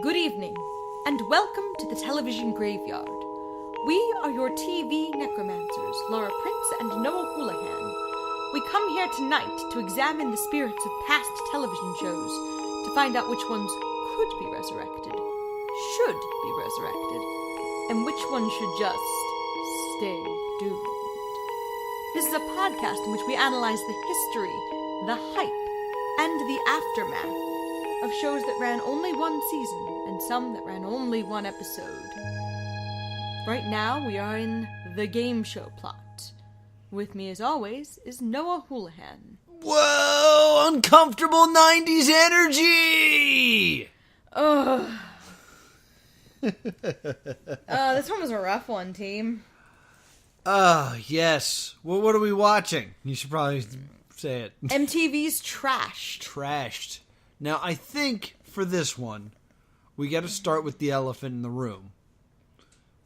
Good evening, and welcome to the television graveyard. We are your TV necromancers, Laura Prince and Noah Houlihan. We come here tonight to examine the spirits of past television shows, to find out which ones could be resurrected, should be resurrected, and which ones should just stay doomed. This is a podcast in which we analyze the history, the hype, and the aftermath of shows that ran only one season and some that ran only one episode. Right now, we are in the game show plot. With me, as always, is Noah Houlihan. Whoa! Uncomfortable 90s energy! Ugh. This one was a rough one, team. Yes. Well, what are we watching? You should probably say it. MTV's Trashed. Trashed. Now, I think for this one, we got to start with the elephant in the room.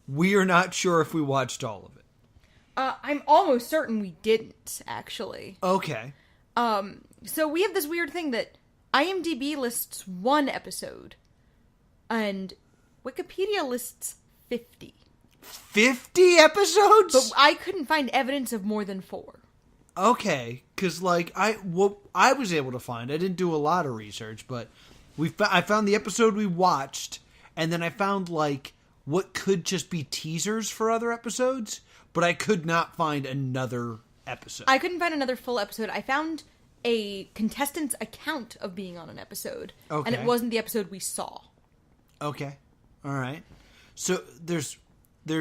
We are not sure if we watched all of it. I'm almost certain we didn't, actually. Okay. So we have this weird thing that IMDb lists one episode, and Wikipedia lists 50. 50 episodes? But I couldn't find evidence of more than 4. Okay, because what I was able to find, I didn't do a lot of research, but I found the episode we watched, and then I found what could just be teasers for other episodes, but I could not find another episode. I couldn't find another full episode. I found a contestant's account of being on an episode, and it wasn't the episode we saw. Okay, all right. So there's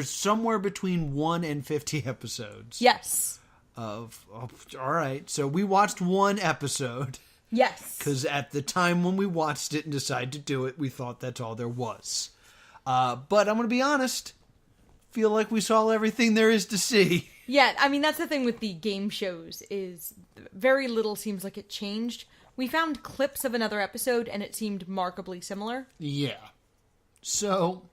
somewhere between 1 and 50 episodes. Yes. All right, so we watched one episode. Yes. Because at the time when we watched it and decided to do it, we thought that's all there was. But I'm going to be honest, feel like we saw everything there is to see. Yeah, I mean, that's the thing with the game shows, is very little seems like it changed. We found clips of another episode, and it seemed markedly similar. Yeah. So,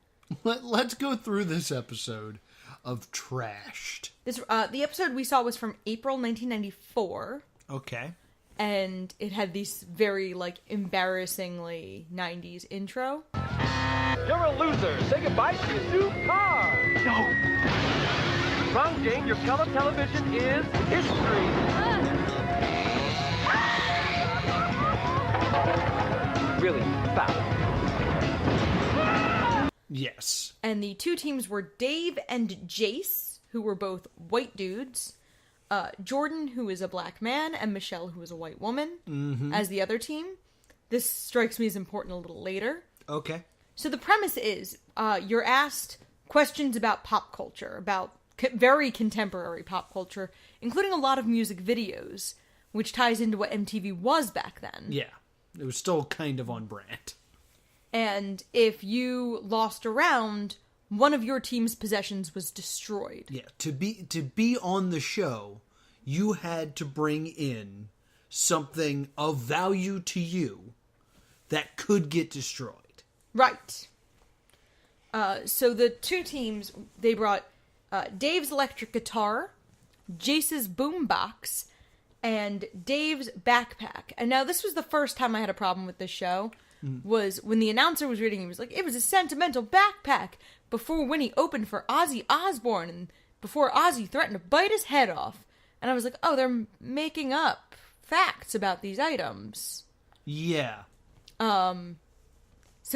let's go through this episode of Trashed. The episode we saw was from April 1994. Okay. And it had these very, embarrassingly 90s intro. You're a loser. Say goodbye to your new car. No. Wrong, Jane. Your color television is history. Really foul. Yes. And the two teams were Dave and Jace, who were both white dudes. Jordan, who is a black man, and Michelle, who is a white woman, as the other team. This strikes me as important a little later. Okay. So the premise is, you're asked questions about pop culture, about very contemporary pop culture, including a lot of music videos, which ties into what MTV was back then. Yeah. It was still kind of on brand. And if you lost a round, one of your team's possessions was destroyed. Yeah, to be on the show, you had to bring in something of value to you that could get destroyed. Right. So the two teams, they brought Dave's electric guitar, Jace's boombox, and Dave's backpack. And now this was the first time I had a problem with this show, was when the announcer was reading, he was like, it was a sentimental backpack before Winnie opened for Ozzy Osbourne and before Ozzy threatened to bite his head off. And I was like, oh, they're making up facts about these items. Yeah. So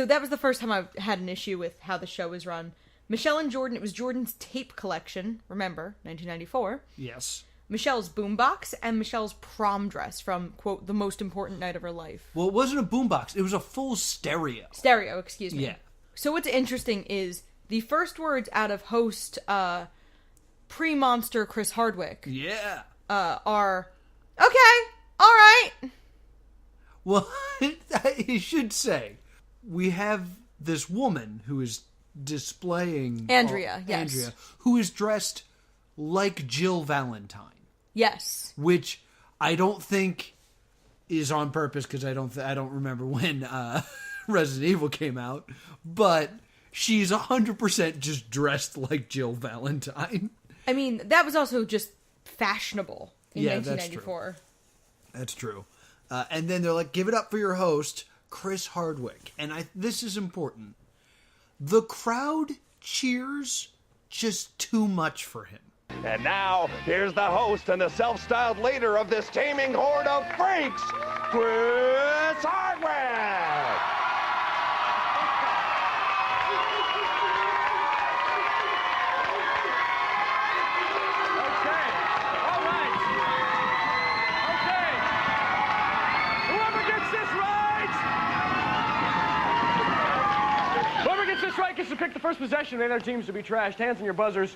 that was the first time I had an issue with how the show was run. Michelle and Jordan, it was Jordan's tape collection, remember, 1994. Yes. Michelle's boombox, and Michelle's prom dress from, quote, the most important night of her life. Well, it wasn't a boombox. It was a full stereo. Stereo, excuse me. Yeah. So what's interesting is the first words out of host pre-monster Chris Hardwick Yeah. are, okay, all right. Well, I should say, we have this woman who is displaying... Andrea, yes. Andrea, who is dressed like Jill Valentine. Yes. Which I don't think is on purpose, because I don't remember when Resident Evil came out, but she's 100% just dressed like Jill Valentine. I mean, that was also just fashionable in 1994. That's true. And then they're like, give it up for your host, Chris Hardwick. And this is important. The crowd cheers just too much for him. And now, here's the host and the self-styled leader of this teeming horde of freaks, Chris Hardwick! Okay, all right. Okay. Whoever gets this right gets to pick the first possession of their teams to be trashed. Hands on your buzzers.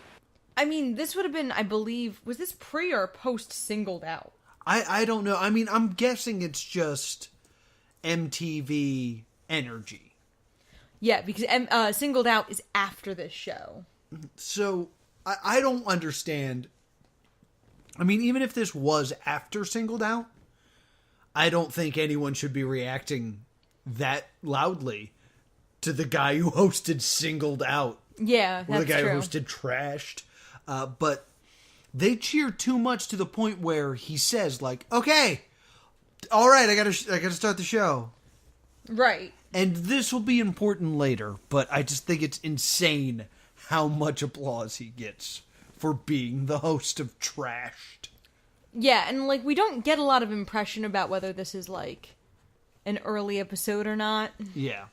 I mean, this would have been, I believe, was this pre or post Singled Out? I don't know. I mean, I'm guessing it's just MTV energy. Yeah, because Singled Out is after this show. So, I don't understand. I mean, even if this was after Singled Out, I don't think anyone should be reacting that loudly to the guy who hosted Singled Out. Yeah, that's or the guy true. who hosted Trashed. But they cheer too much to the point where he says, like, okay, all right, I gotta start the show. Right. And this will be important later, but I just think it's insane how much applause he gets for being the host of Trashed. Yeah, and, like, we don't get a lot of impression about whether this is, like, an early episode or not. Yeah.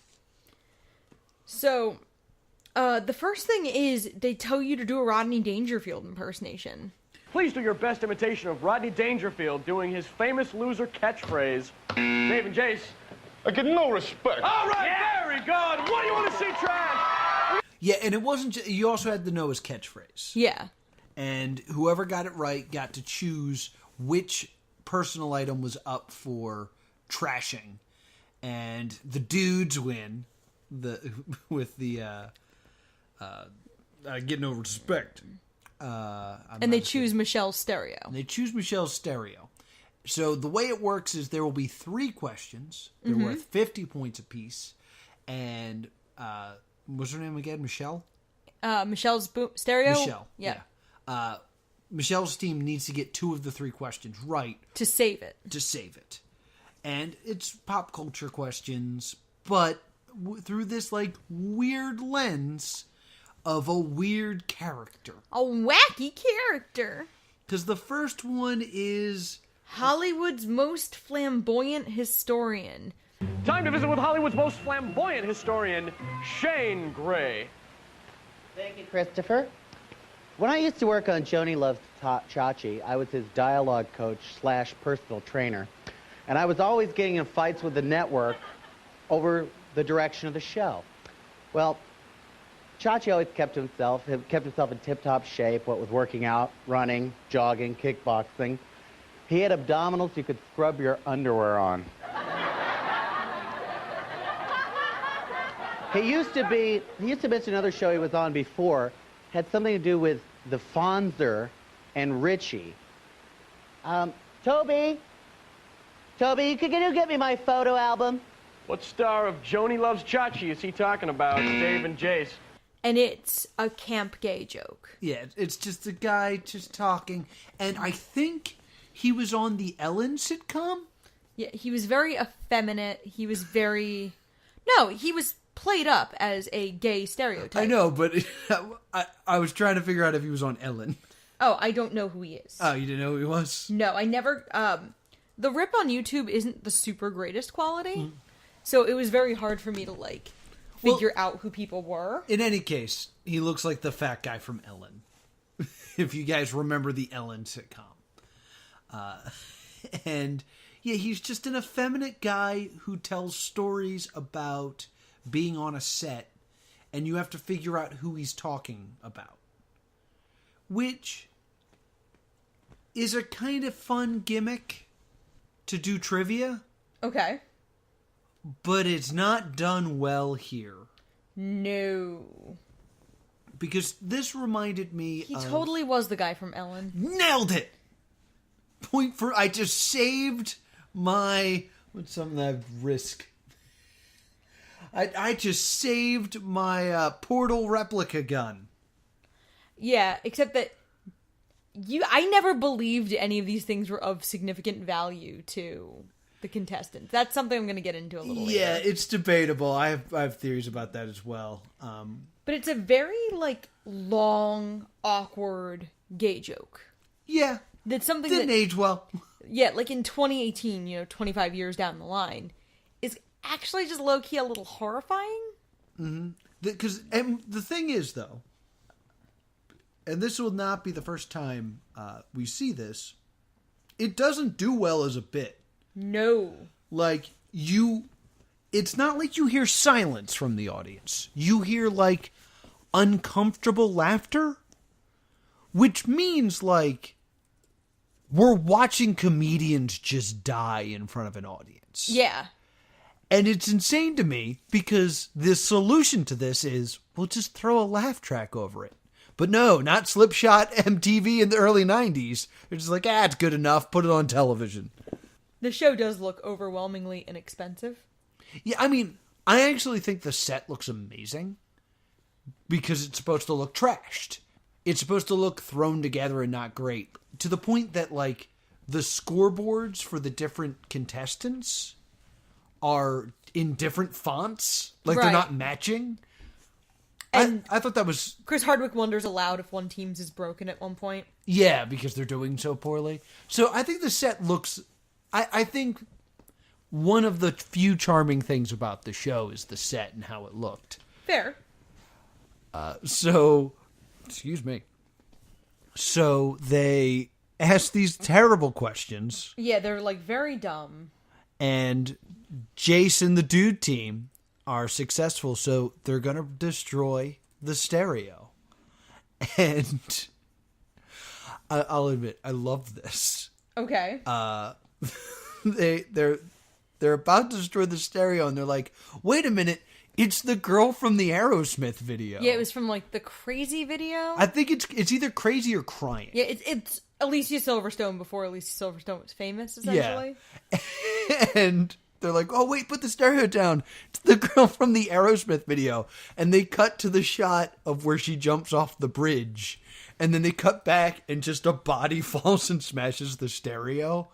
So, the first thing is they tell you to do a Rodney Dangerfield impersonation. Please do your best imitation of Rodney Dangerfield doing his famous loser catchphrase. Dave and Jace. I get no respect. All right, very good. What do you want to see, trash? Yeah, and it wasn't just, you also had the Noah's catchphrase. Yeah. And whoever got it right got to choose which personal item was up for trashing. And the dudes win with the I get no respect. And they choose Michelle's stereo. They choose Michelle's stereo. So the way it works is there will be 3 questions. They're worth 50 points apiece. And what's her name again? Michelle? Michelle's stereo? Michelle. Yeah. Michelle's team needs to get 2 of the 3 questions right. To save it. And it's pop culture questions, but through this, like, weird lens of a weird character. A wacky character. Because the first one is Hollywood's most flamboyant historian. Time to visit with Hollywood's most flamboyant historian, Shane Gray. Thank you, Christopher. When I used to work on Joni Loves Chachi, I was his dialogue coach / personal trainer. And I was always getting in fights with the network over the direction of the show. Well, Chachi always kept himself in tip-top shape, what with working out, running, jogging, kickboxing. He had abdominals you could scrub your underwear on. He used to mention another show he was on before, had something to do with the Fonzer and Richie. Toby, could you get me my photo album? What star of Joni Loves Chachi is he talking about, Dave and Jace? And it's a camp gay joke. Yeah, it's just a guy just talking. And I think he was on the Ellen sitcom? Yeah, he was very effeminate. He was very... No, he was played up as a gay stereotype. I know, but I was trying to figure out if he was on Ellen. Oh, I don't know who he is. Oh, you didn't know who he was? No, I never... the rip on YouTube isn't the super greatest quality, so it was very hard for me to, like, figure out who people were. In any case, he looks like the fat guy from Ellen. If you guys remember the Ellen sitcom. And, yeah, he's just an effeminate guy who tells stories about being on a set, and you have to figure out who he's talking about. Which is a kind of fun gimmick to do trivia. Okay. But it's not done well here. No. Because this reminded me He totally was the guy from Ellen. Nailed it! I just saved my... What's something I'd risk? I just saved my portal replica gun. Yeah, except that I never believed any of these things were of significant value to the contestants. That's something I'm going to get into a little later. Yeah, it's debatable. I have theories about that as well. But it's a very, like, long, awkward gay joke. Yeah. That's something Didn't that... age well. Yeah, like in 2018, 25 years down the line, is actually just low-key a little horrifying. Mm-hmm. Because the thing is, though, and this will not be the first time we see this, it doesn't do well as a bit. No. Like, it's not like you hear silence from the audience. You hear, like, uncomfortable laughter, which means, like, we're watching comedians just die in front of an audience. Yeah. And it's insane to me because the solution to this is, we'll just throw a laugh track over it. But no, not Slipshot MTV in the early 90s. They're just like, it's good enough. Put it on television. The show does look overwhelmingly inexpensive. Yeah, I mean, I actually think the set looks amazing because it's supposed to look trashed. It's supposed to look thrown together and not great. To the point that, like, the scoreboards for the different contestants are in different fonts. Like, right. They're not matching. And I thought that was... Chris Hardwick wonders aloud if one team's is broken at one point. Yeah, because they're doing so poorly. So I think the set looks... I think one of the few charming things about the show is the set and how it looked. Fair. Excuse me. So they ask these terrible questions. Yeah, they're, like, very dumb. And Jason, the dude team, are successful, so they're going to destroy the stereo. And I'll admit, I love this. Okay. They're about to destroy the stereo, and they're like, wait a minute, it's the girl from the Aerosmith video. Yeah, it was from, like, the Crazy video. I think it's either Crazy or Crying. Yeah, it's Alicia Silverstone before Alicia Silverstone was famous, essentially. Yeah. And they're like, oh, wait, put the stereo down. It's the girl from the Aerosmith video. And they cut to the shot of where she jumps off the bridge. And then they cut back and just a body falls and smashes the stereo.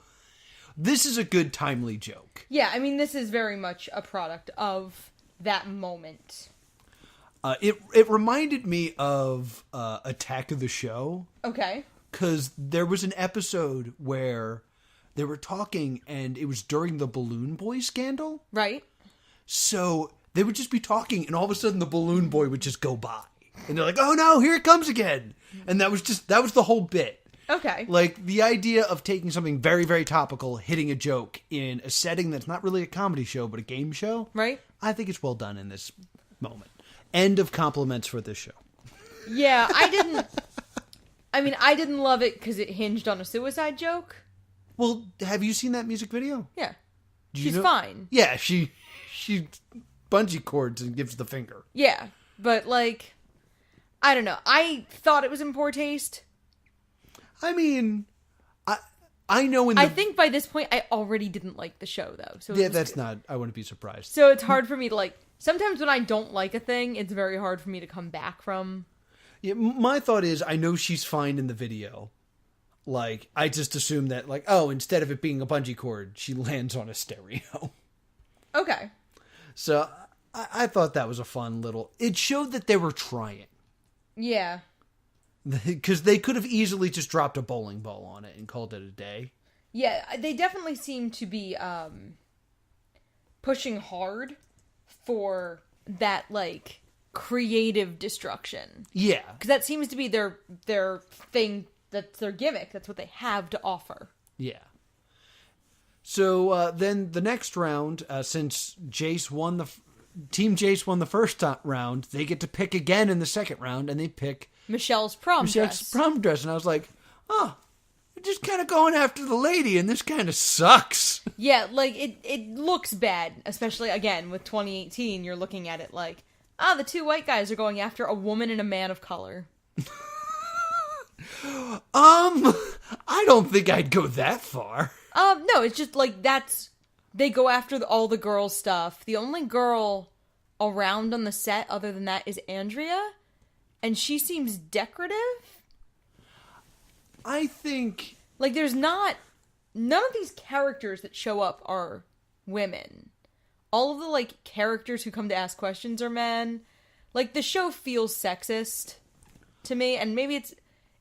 This is a good, timely joke. Yeah, I mean, this is very much a product of that moment. It reminded me of Attack of the Show. Okay. Because there was an episode where they were talking, and it was during the Balloon Boy scandal. Right. So they would just be talking, and all of a sudden the Balloon Boy would just go by. And they're like, oh no, here it comes again. And that was the whole bit. Okay. Like, the idea of taking something very, very topical, hitting a joke in a setting that's not really a comedy show, but a game show. Right. I think it's well done in this moment. End of compliments for this show. Yeah, I didn't love it because it hinged on a suicide joke. Well, have you seen that music video? Yeah. Do She's fine. Yeah, she bungee cords and gives the finger. Yeah, but, like, I don't know. I thought it was in poor taste. I mean, I know I think by this point I already didn't like the show, though. So yeah, that's not... I wouldn't be surprised. So it's hard for me to, like... Sometimes when I don't like a thing, it's very hard for me to come back from. Yeah, my thought is, I know she's fine in the video. Like, I just assume that, like, oh, instead of it being a bungee cord, she lands on a stereo. Okay. So, I thought that was a fun little... It showed that they were trying. Yeah. Because they could have easily just dropped a bowling ball on it and called it a day. Yeah, they definitely seem to be pushing hard for that, like, creative destruction. Yeah. Because that seems to be their thing, that's their gimmick. That's what they have to offer. Yeah. So then the next round, since Team Jace won the first round, they get to pick again in the second round, and they pick Michelle's prom dress. And I was like, oh, they're just kind of going after the lady, and this kind of sucks. Yeah, like, it looks bad, especially, again, with 2018, you're looking at it like, the two white guys are going after a woman and a man of color. I don't think I'd go that far. No, it's just, like, they go after all the girl stuff. The only girl around on the set other than that is Andrea, and she seems decorative. I think... Like, there's not none of these characters that show up are women. All of the, like, characters who come to ask questions are men. Like, the show feels sexist to me, and maybe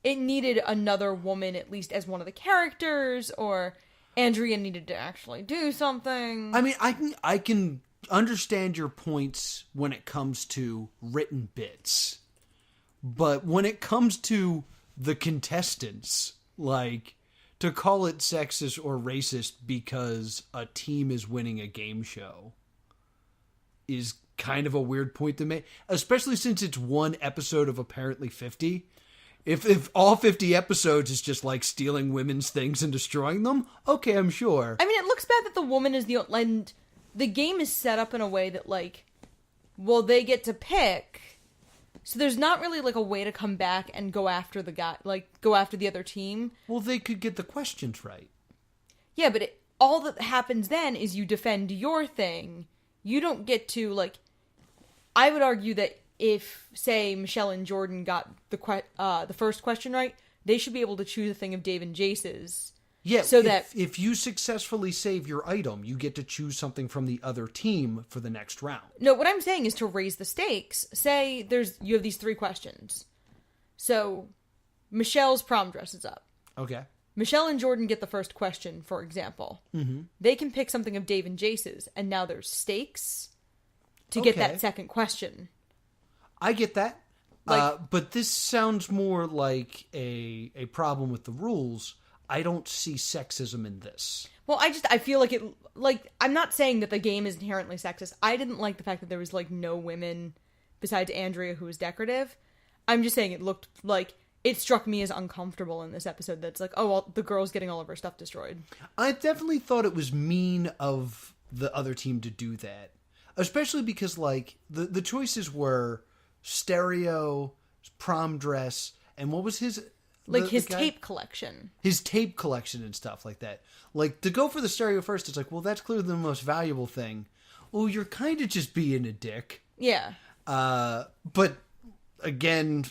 it needed another woman, at least as one of the characters, or Andrea needed to actually do something. I mean, I can understand your points when it comes to written bits, but when it comes to the contestants, like, to call it sexist or racist because a team is winning a game show is kind of a weird point to make, especially since it's one episode of apparently 50. If all 50 episodes is just like stealing women's things and destroying them, okay, I'm sure. I mean, it looks bad that the woman is and the game is set up in a way that, like, well, they get to pick, so there's not really, like, a way to come back and go after the guy, like, go after the other team. Well, they could get the questions right. Yeah, but all that happens then is you defend your thing. You don't get to, like, I would argue that if, say, Michelle and Jordan got the first question right, they should be able to choose a thing of Dave and Jace's. Yeah, so that if you successfully save your item, you get to choose something from the other team for the next round. No, what I'm saying is to raise the stakes. Say you have these 3 questions. So, Michelle's prom dress is up. Okay. Michelle and Jordan get the first question, for example. Mm-hmm. They can pick something of Dave and Jace's, and now there's stakes to get that second question. I get that. But this sounds more like a problem with the rules. I don't see sexism in this. Well, I feel like I'm not saying that the game is inherently sexist. I didn't like the fact that there was, like, no women besides Andrea who was decorative. I'm just saying it struck me as uncomfortable in this episode that's like, oh, well, the girl's getting all of her stuff destroyed. I definitely thought it was mean of the other team to do that. Especially because, like, the choices were stereo, prom dress, and what was his... his tape collection. His tape collection and stuff like that. Like, to go for the stereo first, it's like, well, that's clearly the most valuable thing. Well, you're kind of just being a dick. Yeah. But, again,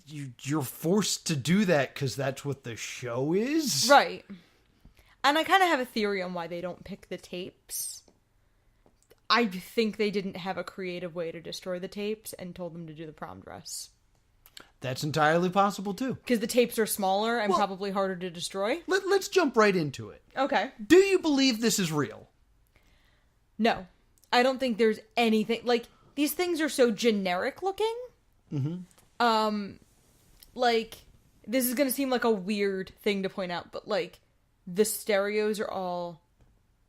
you're forced to do that because that's what the show is. Right. And I kind of have a theory on why they don't pick the tapes. I think they didn't have a creative way to destroy the tapes and told them to do the prom dress. That's entirely possible, too. Because the tapes are smaller and probably harder to destroy. Let's jump right into it. Okay. Do you believe this is real? No. I don't think there's anything... Like, these things are so generic looking. Mm-hmm. Like, this is going to seem like a weird thing to point out, but, like, the stereos are all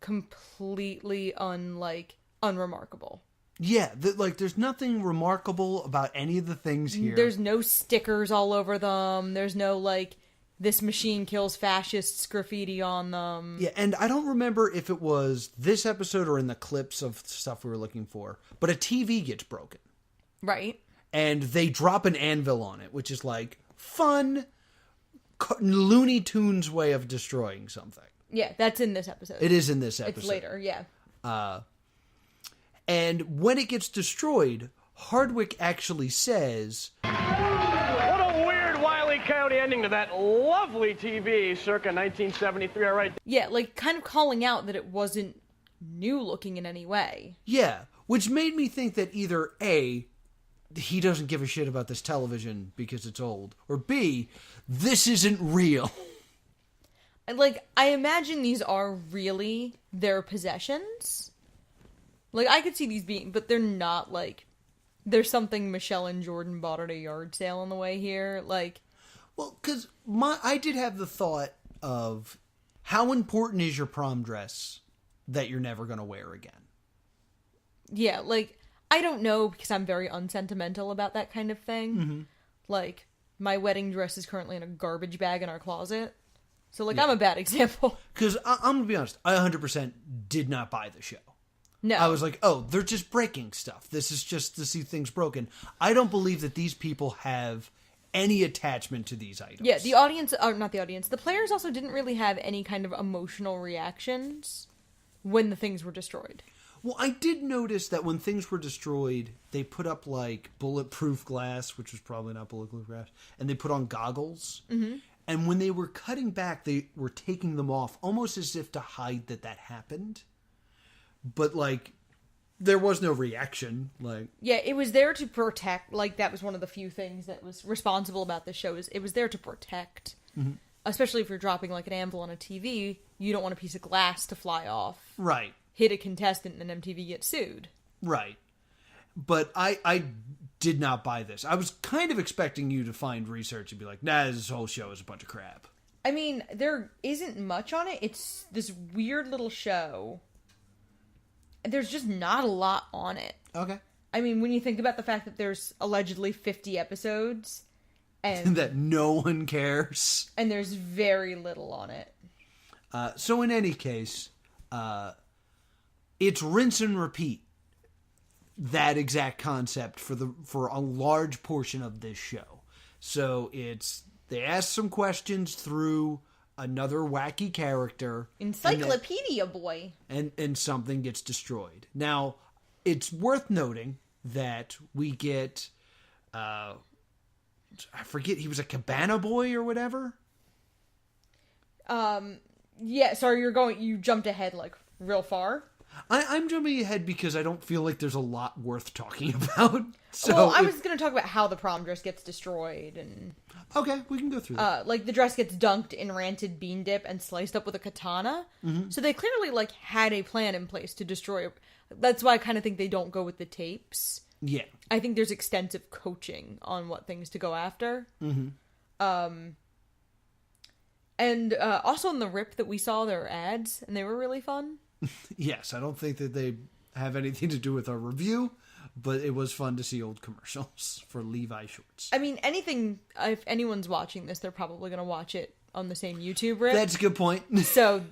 completely unremarkable. Yeah, there's nothing remarkable about any of the things here. There's no stickers all over them. There's no, like, this machine kills fascists graffiti on them. Yeah, and I don't remember if it was this episode or in the clips of stuff we were looking for, but a TV gets broken. Right. And they drop an anvil on it, which is, like, fun, Looney Tunes way of destroying something. Yeah, that's in this episode. It is in this episode. It's later, yeah. And when it gets destroyed, Hardwick actually says, What a weird Wiley County ending to that lovely TV circa 1973, all right? Yeah, like, kind of calling out that it wasn't new looking in any way. Yeah, which made me think that either A, he doesn't give a shit about this television because it's old, or B, this isn't real. Like, I imagine these are really their possessions. Like, I could see these being, but they're not, like, there's something Michelle and Jordan bought at a yard sale on the way here, like... Well, because I did have the thought of, how important is your prom dress that you're never going to wear again? Yeah, like, I don't know, because I'm very unsentimental about that kind of thing. Mm-hmm. Like, my wedding dress is currently in a garbage bag in our closet. So, like, yeah. I'm a bad example. Because, I'm going to be honest, I 100% did not buy the show. No. I was like, oh, they're just breaking stuff. This is just to see things broken. I don't believe that these people have any attachment to these items. Yeah, the audience, or not the audience, the players also didn't really have any kind of emotional reactions when the things were destroyed. Well, I did notice that when things were destroyed, they put up, like, bulletproof glass, which was probably not bulletproof glass, and they put on goggles. Mm-hmm. And when they were cutting back, they were taking them off almost as if to hide that happened. But, like, there was no reaction. Like, yeah, it was there to protect. Like, that was one of the few things that was responsible about the show. Is it was there to protect. Mm-hmm. Especially if you're dropping, like, an anvil on a TV, you don't want a piece of glass to fly off. Right. Hit a contestant and MTV gets sued. Right. But I did not buy this. I was kind of expecting you to find research and be like, nah, this whole show is a bunch of crap. I mean, there isn't much on it. It's this weird little show. There's just not a lot on it. Okay. I mean, when you think about the fact that there's allegedly 50 episodes... and that no one cares. And there's very little on it. So in any case, it's rinse and repeat. That exact concept for a large portion of this show. So they ask some questions through another wacky character. Encyclopedia boy. And something gets destroyed. Now, it's worth noting that we get, I forget, he was a cabana boy or whatever? Yeah, sorry, you jumped ahead, like, real far. I'm jumping ahead because I don't feel like there's a lot worth talking about. So well, I was going to talk about how the prom dress gets destroyed and... Okay, we can go through that. Like, the dress gets dunked in ranted bean dip and sliced up with a katana. Mm-hmm. So they clearly, like, had a plan in place to destroy it. That's why I kind of think they don't go with the tapes. Yeah. I think there's extensive coaching on what things to go after. Mm-hmm. And also in the rip that we saw, there were ads, and they were really fun. Yes, I don't think that they have anything to do with our review, but it was fun to see old commercials for Levi shorts. I mean, if anyone's watching this, they're probably going to watch it on the same YouTube rip. That's a good point. So,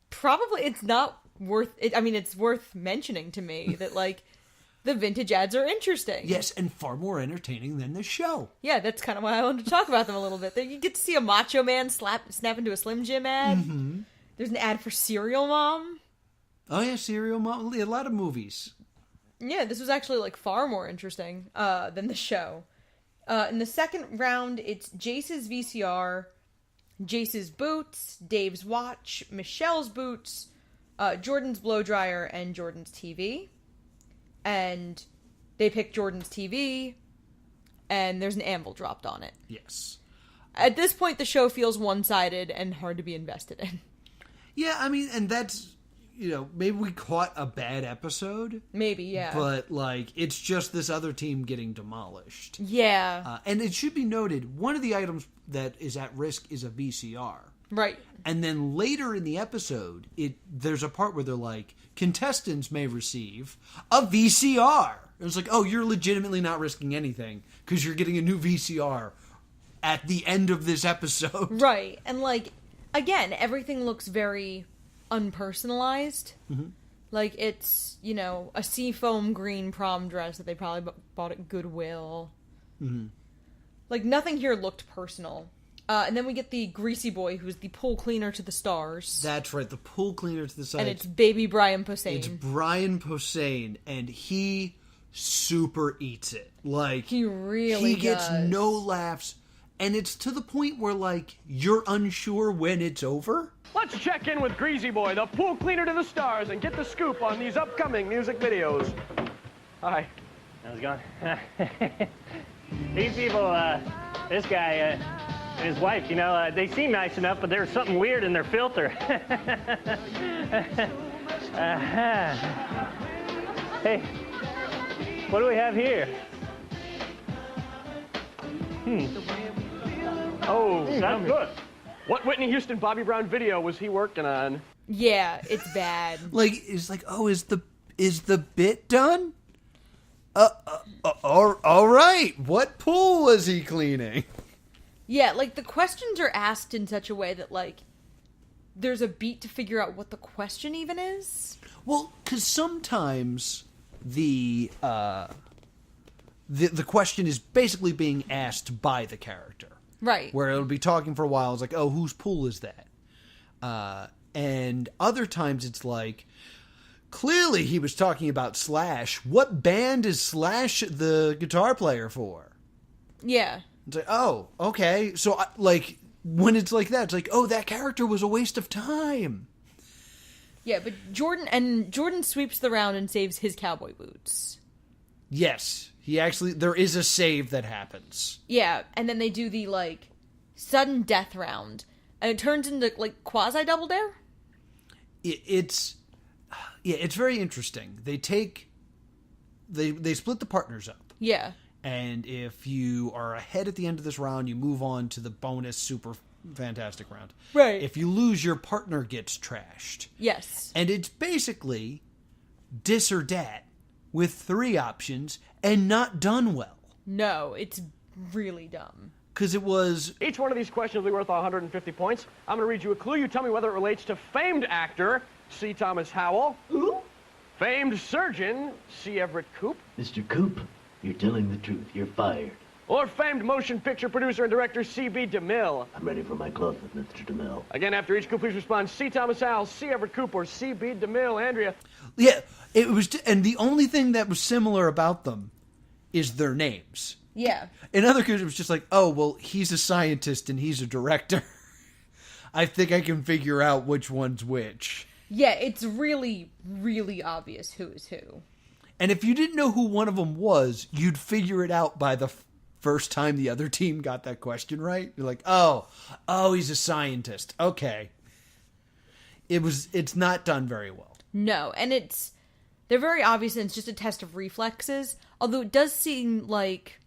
probably it's not worth it. I mean, it's worth mentioning to me that, like, the vintage ads are interesting. Yes, and far more entertaining than the show. Yeah, that's kind of why I wanted to talk about them a little bit. You get to see a Macho Man snap into a Slim Jim ad. Mm-hmm. There's an ad for Cereal Mom. Oh yeah, Cereal Mom. A lot of movies. Yeah, this was actually, like, far more interesting than the show. In the second round, it's Jace's VCR, Jace's boots, Dave's watch, Michelle's boots, Jordan's blow dryer, and Jordan's TV. And they pick Jordan's TV, and there's an anvil dropped on it. Yes. At this point, the show feels one-sided and hard to be invested in. Yeah, I mean, and that's, maybe we caught a bad episode. Maybe, yeah. But, like, it's just this other team getting demolished. Yeah. And it should be noted, one of the items that is at risk is a VCR. Right. And then later in the episode, there's a part where they're like, contestants may receive a VCR. And it's like, oh, you're legitimately not risking anything because you're getting a new VCR at the end of this episode. Right. And, like, again, everything looks very unpersonalized. Mm-hmm. Like, it's, a seafoam green prom dress that they probably bought at Goodwill. Mm-hmm. Like, nothing here looked personal. And then we get the greasy boy, who's the pool cleaner to the stars. That's right, the pool cleaner to the stars. And it's baby Brian Posehn. It's Brian Posehn, and he super eats it. Like, he really He gets no laughs, and it's to the point where, like, you're unsure when it's over. Let's check in with Greasy Boy, the pool cleaner to the stars, and get the scoop on these upcoming music videos. Hi. How's it going? These people, this guy, and his wife, they seem nice enough, but there's something weird in their filter. Hey, what do we have here? Oh, that's good. What Whitney Houston Bobby Brown video was he working on? Yeah, it's bad. Like, it's like, oh, is the bit done? All right. What pool was he cleaning? Yeah, like, the questions are asked in such a way that, like, there's a beat to figure out what the question even is. Well, because sometimes the question is basically being asked by the character. Right. Where it'll be talking for a while. It's like, oh, whose pool is that? And other times it's like, clearly he was talking about Slash. What band is Slash the guitar player for? Yeah. It's like, oh, okay. So, like, when it's like that, it's like, oh, that character was a waste of time. Yeah, but Jordan sweeps the round and saves his cowboy boots. Yes, there is a save that happens. Yeah, and then they do the, like, sudden death round, and it turns into, like, quasi-double dare? It's very interesting. They split the partners up. Yeah. And if you are ahead at the end of this round, you move on to the bonus super fantastic round. Right. If you lose, your partner gets trashed. Yes. And it's basically dis or dat with 3 options and not done well. No, it's really dumb. Because it was... Each one of these questions will be worth 150 points. I'm going to read you a clue. You tell me whether it relates to famed actor C. Thomas Howell. Who? Famed surgeon C. Everett Koop. Mr. Coop, you're telling the truth. You're fired. Or famed motion picture producer and director C.B. DeMille. I'm ready for my closet, Mr. DeMille. Again, after each clue, please respond C. Thomas Howell, C. Everett Koop, or C.B. DeMille. Andrea. Yeah, it was... And the only thing that was similar about them is their names. Yeah. In other cases, it was just like, oh, well, he's a scientist and he's a director. I think I can figure out which one's which. Yeah, it's really, really obvious who is who. And if you didn't know who one of them was, you'd figure it out by the first time the other team got that question right. You're like, oh, he's a scientist. Okay. It's not done very well. No, and they're very obvious and it's just a test of reflexes. Although it does seem like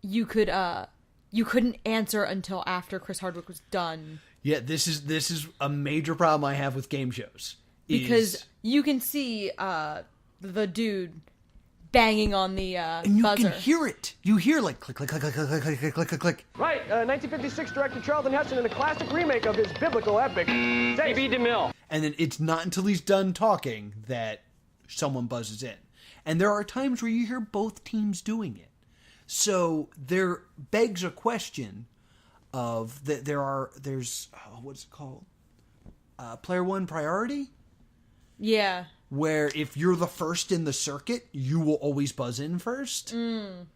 you couldn't answer until after Chris Hardwick was done. Yeah, this is a major problem I have with game shows. Because you can see the dude banging on the and you buzzer. can hear it. You hear like click, click, click, click, click, click, click, click, click, click. Right, 1956 director Charlton Heston in a classic remake of his biblical epic, C.B. DeMille. And then it's not until he's done talking that someone buzzes in. And there are times where you hear both teams doing it. So there begs a question of that there's what's it called? Player one priority? Yeah. Where if you're the first in the circuit, you will always buzz in first. And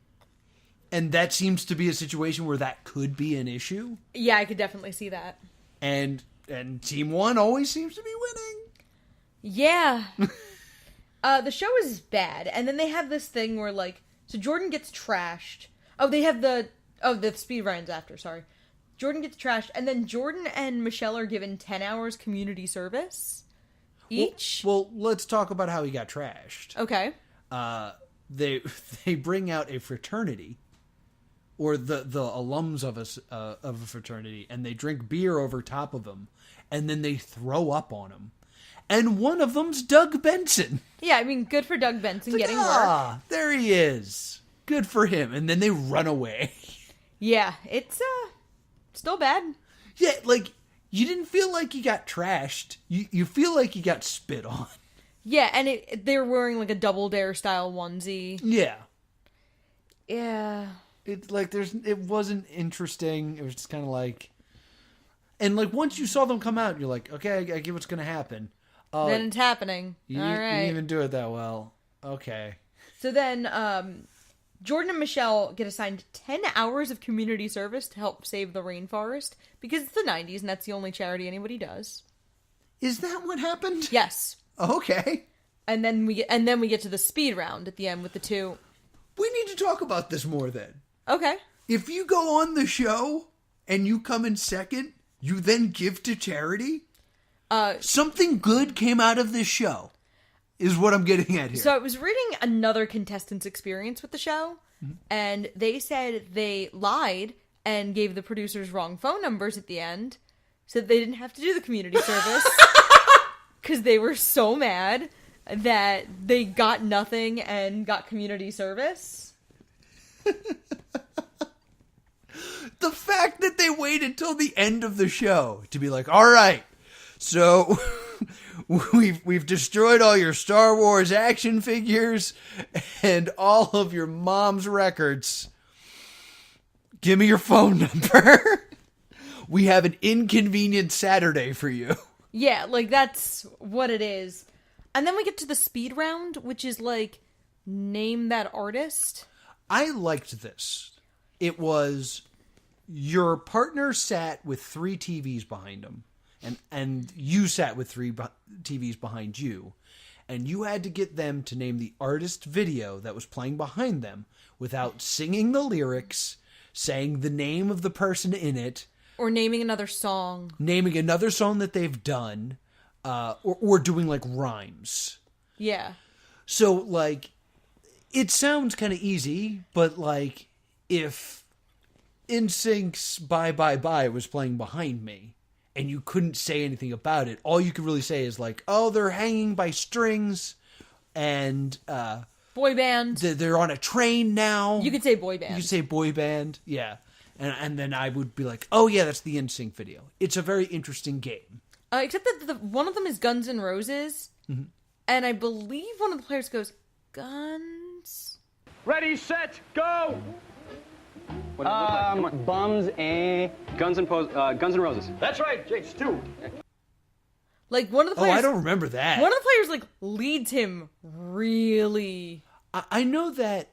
that seems to be a situation where that could be an issue. Yeah, I could definitely see that. And team one always seems to be winning. Yeah. The show is bad. And then they have this thing where, like, so Jordan gets trashed. Oh, they have the speed runs after, sorry. Jordan gets trashed, and then Jordan and Michelle are given 10 hours community service each. Well, let's talk about how he got trashed. Okay. They bring out a fraternity, or the alums of a fraternity, and they drink beer over top of them, and then they throw up on him. And one of them's Doug Benson. Yeah, I mean, good for Doug Benson getting work. work. There he is. Good for him. And then they run away. Yeah, it's still bad. Yeah, like, you didn't feel like he got trashed. You feel like he got spit on. Yeah, and they're wearing, like, a Double Dare style onesie. Yeah. Yeah. It's like, it wasn't interesting. It was just kind of like... And, like, once you saw them come out, you're like, okay, I get what's going to happen. Then it's happening. All right. You didn't even do it that well. Okay. So then, Jordan and Michelle get assigned 10 hours of community service to help save the rainforest because it's the 90s and that's the only charity anybody does. Is that what happened? Yes. Okay. And then we get to the speed round at the end with the two. We need to talk about this more then. Okay. If you go on the show and you come in second, you then give to charity? Something good came out of this show, is what I'm getting at here. So I was reading another contestant's experience with the show, and they said they lied and gave the producers wrong phone numbers at the end, so they didn't have to do the community service, because they were so mad that they got nothing and got community service. The fact that they waited till the end of the show to be like, all right, so we've destroyed all your Star Wars action figures and all of your mom's records. Give me your phone number. We have an inconvenient Saturday for you. Yeah, like that's what it is. And then we get to the speed round, which is like, name that artist. I liked this. It was, your partner sat with 3 TVs behind him, and you sat with 3 TVs behind you, and you had to get them to name the artist video that was playing behind them without singing the lyrics, saying the name of the person in it, or naming another song that they've done, or doing like rhymes. Yeah. So like, it sounds kind of easy, but like, if NSYNC's Bye Bye Bye was playing behind me and you couldn't say anything about it, all you could really say is like, oh, they're hanging by strings and boy band. They're on a train now. You could say boy band. You could say boy band, yeah. And then I would be like, oh yeah, that's the NSYNC video. It's a very interesting game. Except that one of them is Guns N' Roses, and I believe one of the players goes, Guns. Ready, set, go! What does it look like? Come on. Bums and Guns N' Roses. That's right, Jake, Stu. Like, one of the players... Oh, I don't remember that. One of the players, like, leads him really... I know that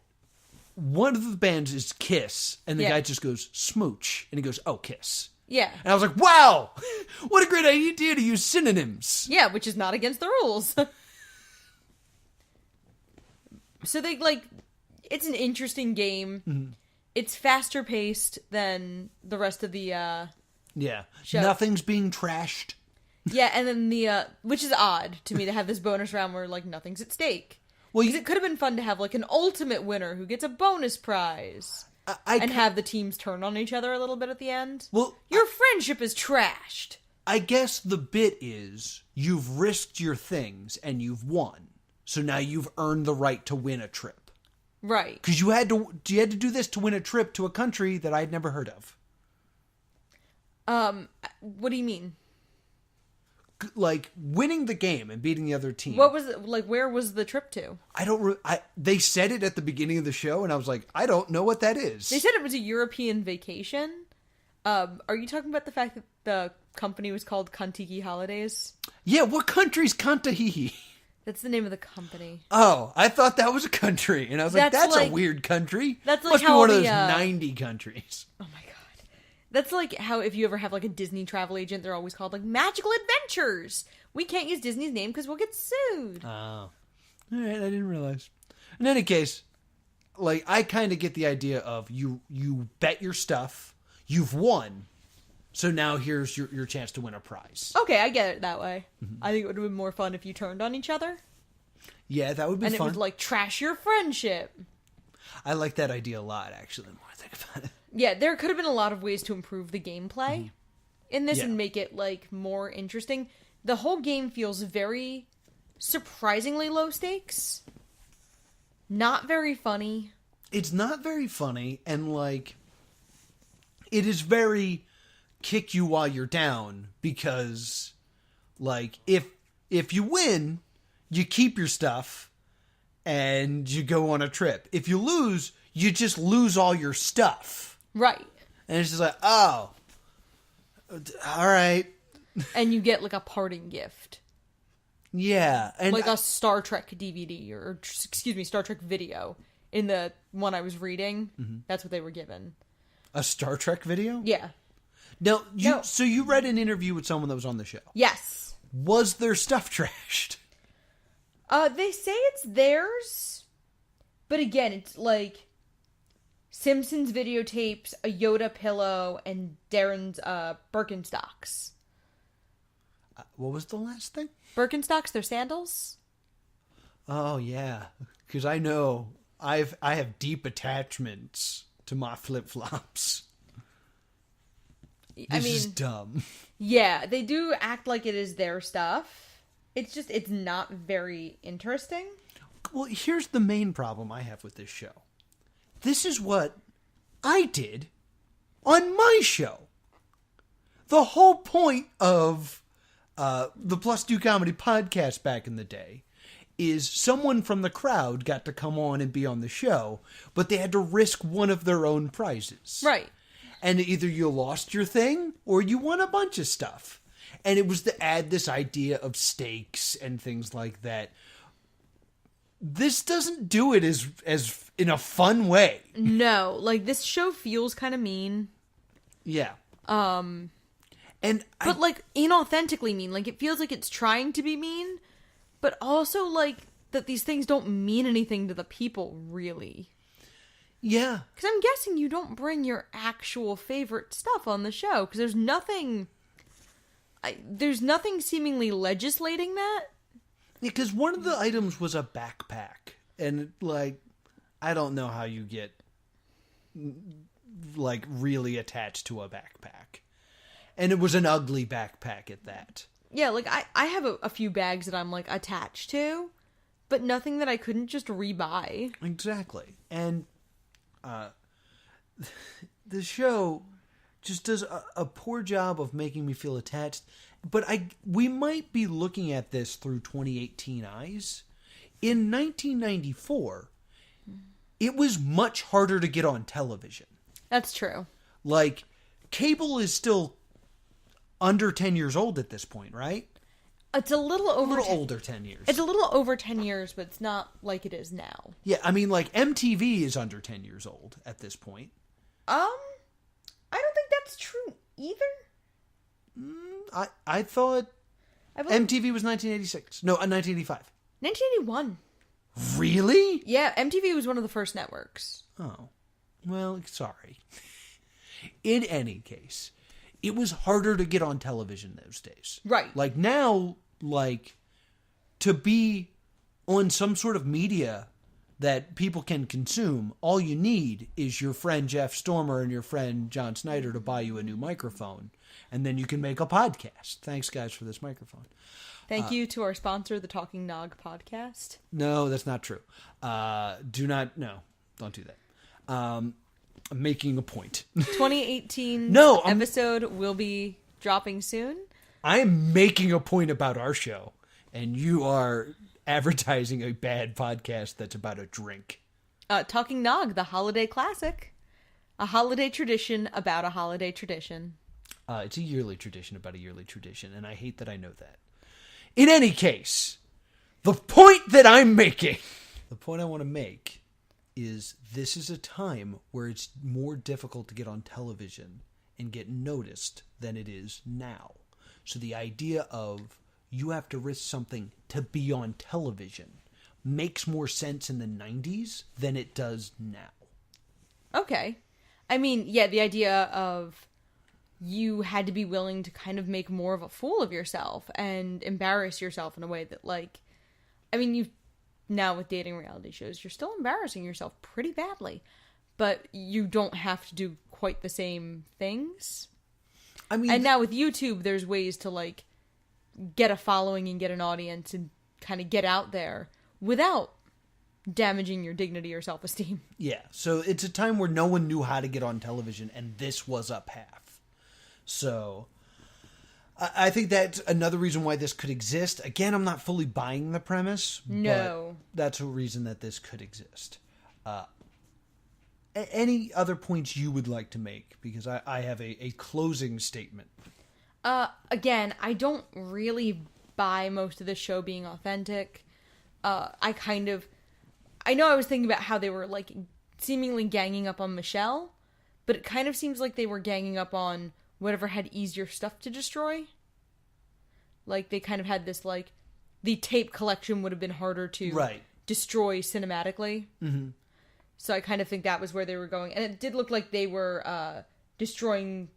one of the bands is Kiss, and the guy just goes, smooch, and he goes, oh, Kiss. Yeah. And I was like, wow! What a great idea to use synonyms! Yeah, which is not against the rules. So they, like... It's an interesting game. Mm-hmm. It's faster paced than the rest of the Yeah. show. Nothing's being trashed. Yeah, and then the which is odd to me to have this bonus round where like nothing's at stake. Well, Because it could have been fun to have like an ultimate winner who gets a bonus prize. And have the teams turn on each other a little bit at the end. Well, your friendship is trashed. I guess the bit is you've risked your things and you've won. So now you've earned the right to win a trip. Right. Because you had to do this to win a trip to a country that I'd never heard of. What do you mean? Like winning the game and beating the other team. What was it, like? Where was the trip to? I don't. They said it at the beginning of the show, and I was like, I don't know what that is. They said it was a European vacation. Are you talking about the fact that the company was called Kontiki Holidays? Yeah, what country's Kantahihi? That's the name of the company. Oh, I thought that was a country, and I was like, that's like, a weird country. That's like Must how be one of the, those 90 countries. Oh my god. That's like how if you ever have like a Disney travel agent, they're always called like Magical Adventures. We can't use Disney's name because we'll get sued. Oh. All right, I didn't realize. In any case, like, I kind of get the idea of you bet your stuff, you've won, so now here's your chance to win a prize. Okay, I get it that way. I think it would have been more fun if you turned on each other. Yeah, that would be and fun. And it would, like, trash your friendship. I like that idea a lot, actually, the more I think about it. Yeah, there could have been a lot of ways to improve the gameplay in this and make it, like, more interesting. The whole game feels very surprisingly low stakes. Not very funny. It's not very funny, and, like, it is very kick you while you're down, because, like, if you win, you keep your stuff, and you go on a trip. If you lose, you just lose all your stuff. Right. And it's just like, oh, all right. And you get, like, a parting gift. Yeah. And like a Star Trek DVD, or, excuse me, Star Trek video. In the one I was reading, that's what they were given. A Star Trek video? Yeah. Now, so you read an interview with someone that was on the show? Yes. Was their stuff trashed? They say it's theirs, but again, it's like Simpsons videotapes, a Yoda pillow, and Darren's Birkenstocks. What was the last thing? Birkenstocks, they're sandals. Oh yeah, because I know I have deep attachments to my flip flops. This is dumb. Yeah, they do act like it is their stuff. It's not very interesting. Well, here's the main problem I have with this show. This is what I did on my show. The whole point of the Plus 2 Comedy podcast back in the day is someone from the crowd got to come on and be on the show, but they had to risk one of their own prizes. Right. And either you lost your thing or you won a bunch of stuff. And it was to add this idea of stakes and things like that. This doesn't do it as in a fun way. No, like this show feels kind of mean. Yeah. But like inauthentically mean. Like it feels like it's trying to be mean, but also like that these things don't mean anything to the people really. Yeah. Because I'm guessing you don't bring your actual favorite stuff on the show because there's nothing seemingly legislating that. Because one of the items was a backpack, and like I don't know how you get like really attached to a backpack. And it was an ugly backpack at that. Yeah, like I have a few bags that I'm like attached to, but nothing that I couldn't just rebuy. Exactly. And the show just does a poor job of making me feel attached. But we might be looking at this through 2018 eyes. In 1994, it was much harder to get on television. That's true. Like, cable is still under 10 years old at this point, right? It's a little over older 10 years. It's a little over 10 years, but it's not like it is now. Yeah, I mean, like, MTV is under 10 years old at this point. I don't think that's true either. I thought MTV was 1986. No, 1985. 1981. Really? Yeah, MTV was one of the first networks. Oh. Well, sorry. In any case, it was harder to get on television those days. Right. Like now, like, to be on some sort of media that people can consume, all you need is your friend Jeff Stormer and your friend John Snyder to buy you a new microphone. And then you can make a podcast. Thanks, guys, for this microphone. Thank you to our sponsor, the Talking Nog podcast. No, that's not true. Don't do that. I'm making a point. 2018 episode will be dropping soon. I am making a point about our show, and you are advertising a bad podcast that's about a drink. Talking Nog, the holiday classic. A holiday tradition about a holiday tradition. It's a yearly tradition about a yearly tradition, and I hate that I know that. In any case, the point that I'm making, the point I want to make, is this is a time where it's more difficult to get on television and get noticed than it is now. So the idea of you have to risk something to be on television makes more sense in the 90s than it does now. Okay. I mean, yeah, the idea of you had to be willing to kind of make more of a fool of yourself and embarrass yourself in a way that, like, I mean, you now with dating reality shows, you're still embarrassing yourself pretty badly, but you don't have to do quite the same things. I mean, and now with YouTube, there's ways to, like, get a following and get an audience and kind of get out there without damaging your dignity or self-esteem. Yeah, so it's a time where no one knew how to get on television, and this was a path. So I think that's another reason why this could exist. Again, I'm not fully buying the premise. No. But that's a reason that this could exist. Any other points you would like to make? Because I have a closing statement. Again, I don't really buy most of the show being authentic. I know I was thinking about how they were, like, seemingly ganging up on Michelle, but it kind of seems like they were ganging up on whatever had easier stuff to destroy. Like, they kind of had this, like, the tape collection would have been harder to destroy cinematically. Mm-hmm. So I kind of think that was where they were going. And it did look like they were destroying...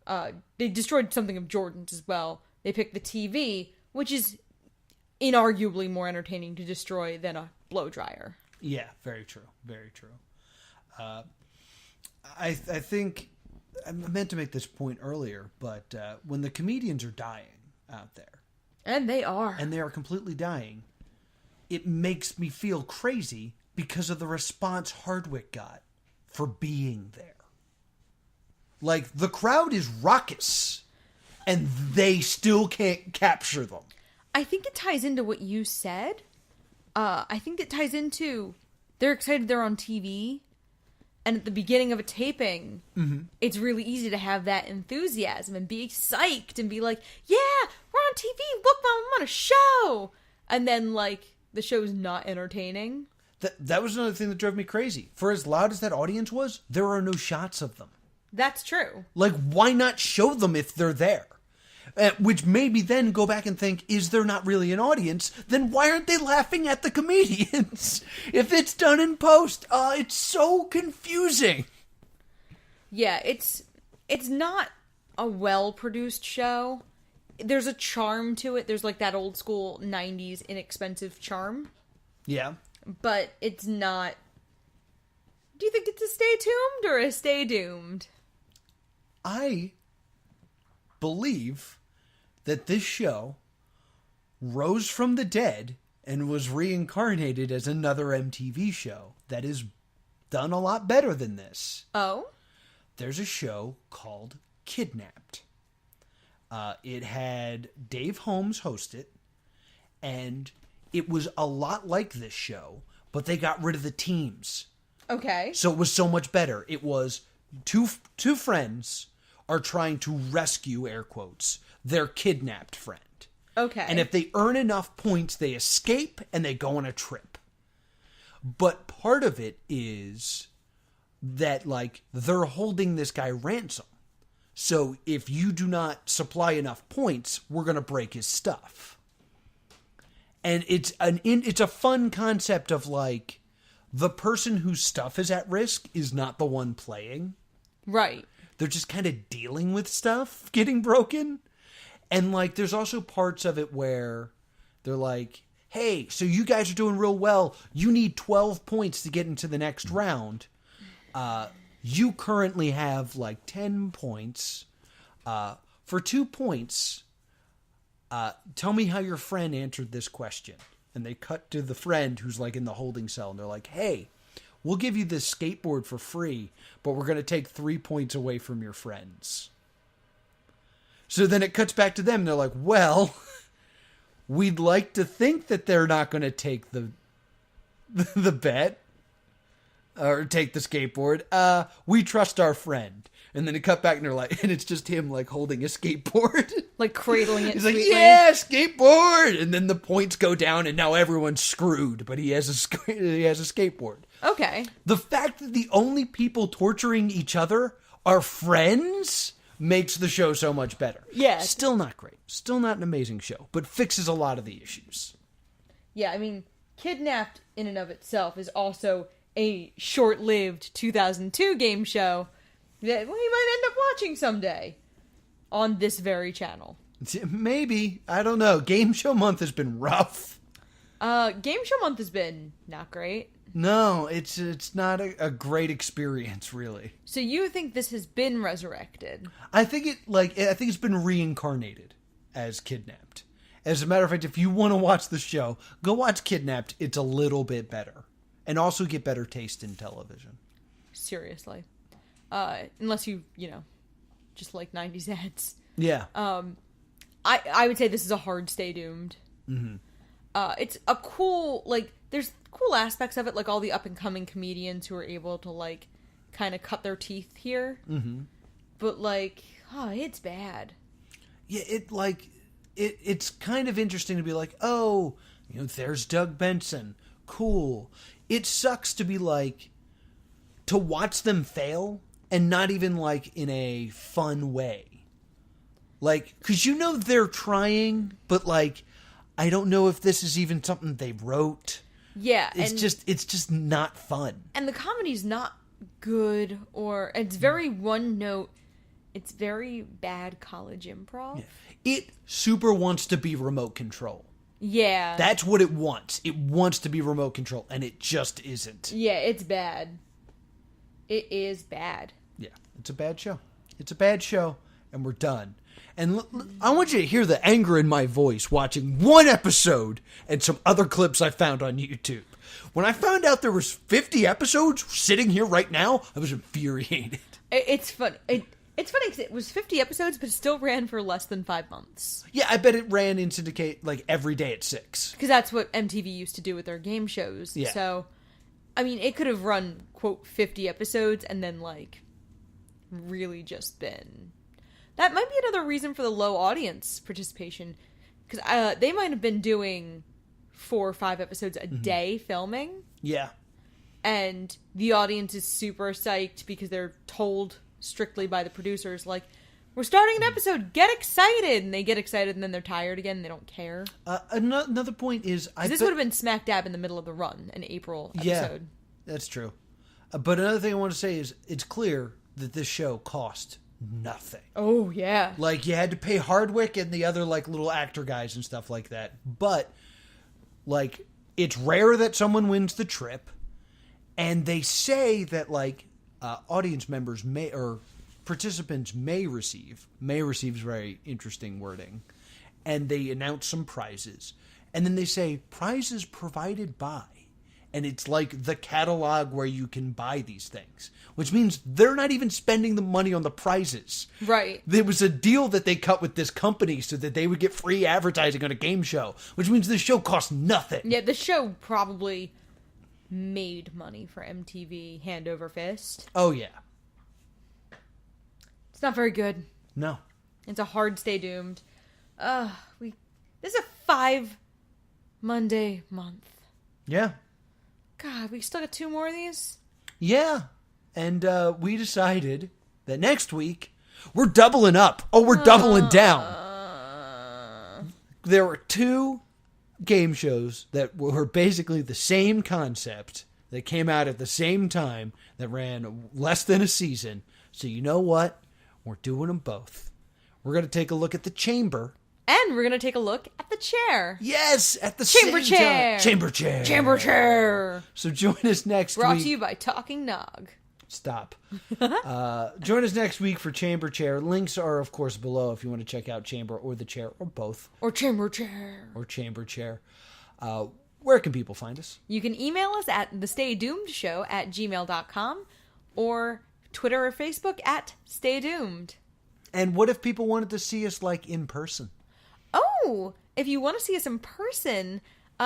they destroyed something of Jordan's as well. They picked the TV, which is inarguably more entertaining to destroy than a blow dryer. Yeah, very true. Very true. I think... I meant to make this point earlier, but when the comedians are dying out there... And they are. And they are completely dying, it makes me feel crazy because of the response Hardwick got for being there. Like, the crowd is raucous, and they still can't capture them. I think it ties into what you said. I think it ties into... They're excited they're on TV... And at the beginning of a taping, it's really easy to have that enthusiasm and be psyched and be like, yeah, we're on TV, look, Mom, I'm on a show. And then, like, the show's not entertaining. That was another thing that drove me crazy. For as loud as that audience was, there are no shots of them. That's true. Like, why not show them if they're there? Which maybe then go back and think, is there not really an audience? Then why aren't they laughing at the comedians? If it's done in post, it's so confusing. Yeah, it's not a well-produced show. There's a charm to it. There's like that old school 90s inexpensive charm. Yeah. But it's not... Do you think it's a stay tuned or a stay doomed? I believe that this show rose from the dead and was reincarnated as another MTV show that is done a lot better than this. Oh? There's a show called Kidnapped. It had Dave Holmes host it, and it was a lot like this show, but they got rid of the teams. Okay. So it was so much better. It was two friends are trying to rescue, air quotes, their kidnapped friend. Okay. And if they earn enough points, they escape and they go on a trip. But part of it is that, like, they're holding this guy ransom. So if you do not supply enough points, we're going to break his stuff. And it's a fun concept of, like, the person whose stuff is at risk is not the one playing. Right. They're just kind of dealing with stuff getting broken. And, like, there's also parts of it where they're like, hey, so you guys are doing real well. You need 12 points to get into the next round. You currently have, like, 10 points. For 2 points, tell me how your friend answered this question. And they cut to the friend who's, like, in the holding cell. And they're like, hey, we'll give you this skateboard for free, but we're going to take 3 points away from your friends. So then it cuts back to them. They're like, well, we'd like to think that they're not going to take the bet or take the skateboard. We trust our friend. And then it cut back and they're like, and it's just him, like, holding a skateboard. Like cradling it. He's sweetly. like, yeah, skateboard. And then the points go down and now everyone's screwed, but he has a skateboard. Okay. The fact that the only people torturing each other are friends makes the show so much better. Yeah. Still not great. Still not an amazing show, but fixes a lot of the issues. Yeah, I mean, Kidnapped in and of itself is also a short-lived 2002 game show that we might end up watching someday on this very channel. Maybe. I don't know. Game show month has been rough. Game show month has been not great. No, it's not a great experience, really. So you think this has been resurrected? I think it's been reincarnated as Kidnapped. As a matter of fact, if you want to watch the show, go watch Kidnapped. It's a little bit better. And also get better taste in television. Seriously. Unless you just like 90s ads. Yeah. I would say this is a hard stay doomed. Mm-hmm. It's a cool, like, there's cool aspects of it, like all the up-and-coming comedians who are able to, like, kind of cut their teeth here. Mm-hmm. But, like, it's bad. Yeah, it's kind of interesting to be like, oh, there's Doug Benson. Cool. It sucks to be like, to watch them fail and not even, like, in a fun way. Like, because they're trying, but, like, I don't know if this is even something they wrote. Yeah. It's just not fun. And the comedy's not good, or it's very one note. It's very bad college improv. Yeah. It super wants to be remote control. Yeah. That's what it wants. It wants to be remote control, and it just isn't. Yeah, it's bad. It is bad. Yeah, it's a bad show. It's a bad show, and we're done. And I want you to hear the anger in my voice watching one episode and some other clips I found on YouTube. When I found out there was 50 episodes sitting here right now, I was infuriated. It's fun. It's funny because it was 50 episodes, but it still ran for less than 5 months. Yeah, I bet it ran in syndicate like every day at 6. Because that's what MTV used to do with their game shows. Yeah. So, I mean, it could have run, quote, 50 episodes and then, like, really just been... That might be another reason for the low audience participation. Because they might have been doing 4 or 5 episodes a day filming. Yeah. And the audience is super psyched because they're told strictly by the producers. Like, we're starting an episode, get excited! And they get excited and then they're tired again and they don't care. Another point is... This would have been smack dab in the middle of the run, an April episode. Yeah, that's true. But another thing I want to say is it's clear that this show cost nothing. Oh, yeah. Like, you had to pay Hardwick and the other, like, little actor guys and stuff like that. But, like, it's rare that someone wins the trip. And they say that, like, audience members may... or participants may receive is very interesting wording, and they announce some prizes, and then they say prizes provided by, and it's like the catalog where you can buy these things, which means they're not even spending the money on the prizes. Right. There was a deal that they cut with this company so that they would get free advertising on a game show, which means the show cost nothing. Yeah, the show probably made money for MTV hand over fist. Oh yeah. It's not very good. No. It's a hard stay doomed. This is a 5 Monday month. Yeah. God, we still got 2 more of these? Yeah. And we decided that next week we're doubling up. Oh, we're doubling down. There were 2 game shows that were basically the same concept that came out at the same time that ran less than a season. So you know what? We're doing them both. We're going to take a look at the chamber. And we're going to take a look at the chair. Yes, at the Chamber same chair. time. Chamber chair. Chamber chair. So join us next week. Brought to you by Talking Nog. Stop. Join us next week for Chamber Chair. Links are, of course, below if you want to check out Chamber or the Chair or both. Or Chamber Chair. Or Chamber Chair. Where can people find us? You can email us at thestaydoomedshow@gmail.com or Twitter or Facebook at Stay Doomed. And what if people wanted to see us, like, in person? Oh, if you want to see us in person,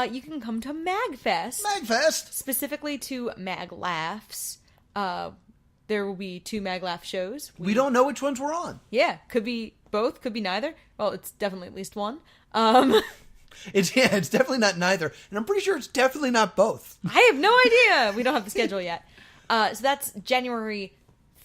you can come to MagFest. MagFest! Specifically to Mag Laughs. There will be 2 Mag Laugh shows. We don't know which ones we're on. Yeah, could be both, could be neither. Well, it's definitely at least one. It's definitely not neither. And I'm pretty sure it's definitely not both. I have no idea. We don't have the schedule yet. So that's January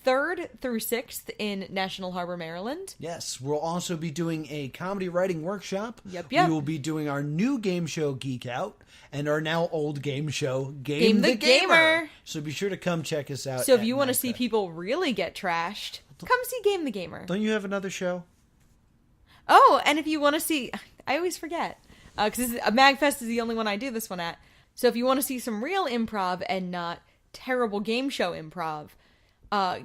3rd through 6th in National Harbor, Maryland. Yes, we'll also be doing a comedy writing workshop. Yep. We will be doing our new game show, Geek Out, and our now old game show, Game the Gamer. So be sure to come check us out. So if you want to see people really get trashed, come see Game the Gamer. Don't you have another show? Oh, and if you want to see... I always forget. Because MagFest is the only one I do this one at. So if you want to see some real improv and not terrible game show improv...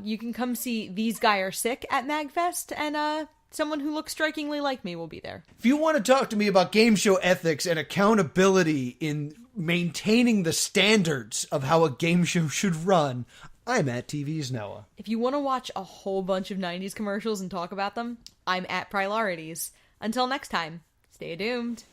you can come see These Guy Are Sick at MagFest, and someone who looks strikingly like me will be there. If you want to talk to me about game show ethics and accountability in maintaining the standards of how a game show should run, I'm at TV's Noah. If you want to watch a whole bunch of 90s commercials and talk about them, I'm at Priorities. Until next time, stay doomed.